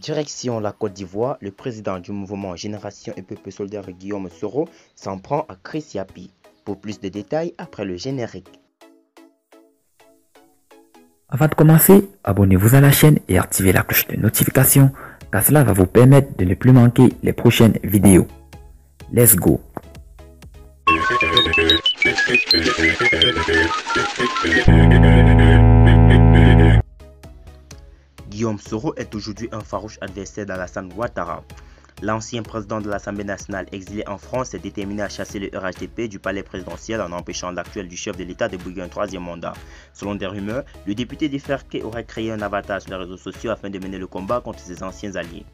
Direction la Côte d'Ivoire, le président du mouvement Génération et Peuple Solidaire Guillaume Soro s'en prend à Chris Yapi. Pour plus de détails, après le générique. Avant de commencer, abonnez-vous à la chaîne et activez la cloche de notification car cela va vous permettre de ne plus manquer les prochaines vidéos. Let's go! Guillaume Soro est aujourd'hui un farouche adversaire d'Alassane Ouattara. L'ancien président de l'Assemblée nationale exilé en France s'est déterminé à chasser le RHDP du palais présidentiel en empêchant l'actuel du chef de l'État de briguer un troisième mandat. Selon des rumeurs, le député d'Iferké aurait créé un avatar sur les réseaux sociaux afin de mener le combat contre ses anciens alliés.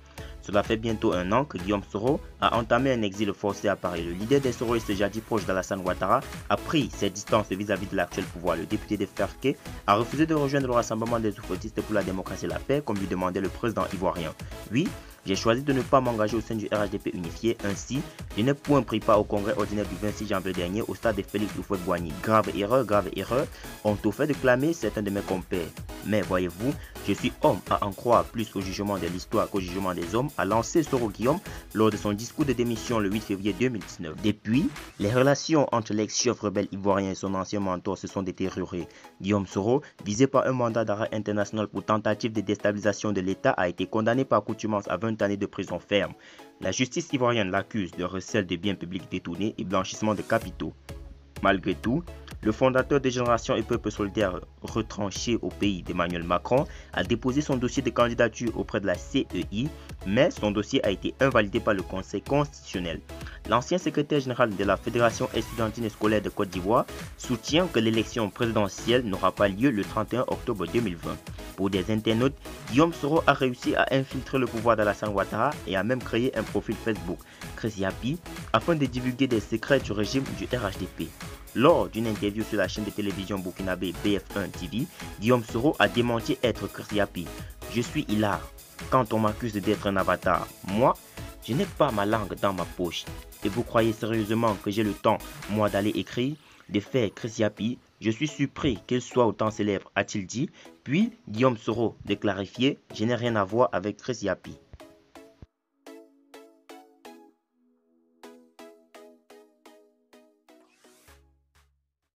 Cela fait bientôt un an que Guillaume Soro a entamé un exil forcé à Paris. Le leader des Soroistes jadis proche d'Alassane Ouattara a pris ses distances vis-à-vis de l'actuel pouvoir. Le député d'Iferké a refusé de rejoindre le rassemblement des oufoutistes pour la démocratie et la paix comme lui demandait le président ivoirien. Oui, j'ai choisi de ne pas m'engager au sein du RHDP unifié. Ainsi, je n'ai point pris part au congrès ordinaire du 26 janvier dernier au stade de Félix Houphouët-Boigny. Grave erreur, ont tout fait de clamer certains de mes compères. Mais voyez-vous, je suis homme à en croire plus au jugement de l'histoire qu'au jugement des hommes, a lancé Soro Guillaume lors de son discours de démission le 8 février 2019. Depuis, les relations entre l'ex-chef rebelle ivoirien et son ancien mentor se sont détériorées. Guillaume Soro, visé par un mandat d'arrêt international pour tentative de déstabilisation de l'État, a été condamné par accoutumance à 20 années de prison ferme. La justice ivoirienne l'accuse de recel de biens publics détournés et blanchissement de capitaux. Malgré tout, le fondateur de Génération et Peuple Solidaire retranché au pays d'Emmanuel Macron a déposé son dossier de candidature auprès de la CEI, mais son dossier a été invalidé par le Conseil constitutionnel. L'ancien secrétaire général de la Fédération estudiantine et scolaire de Côte d'Ivoire soutient que l'élection présidentielle n'aura pas lieu le 31 octobre 2020. Pour des internautes, Guillaume Soro a réussi à infiltrer le pouvoir d'Alassane Ouattara et a même créé un profil Facebook, Chris Yapi, afin de divulguer des secrets du régime du RHDP. Lors d'une interview sur la chaîne de télévision burkinabé BF1 TV, Guillaume Soro a démenti être Chris Yapi. Je suis hilar quand on m'accuse d'être un avatar. Moi, je n'ai pas ma langue dans ma poche. Et vous croyez sérieusement que j'ai le temps, moi, d'aller écrire, de faire Chris Yapi? Je suis surpris qu'il soit autant célèbre, a-t-il dit. Puis, Guillaume Soro de clarifier, je n'ai rien à voir avec Chris Yapi.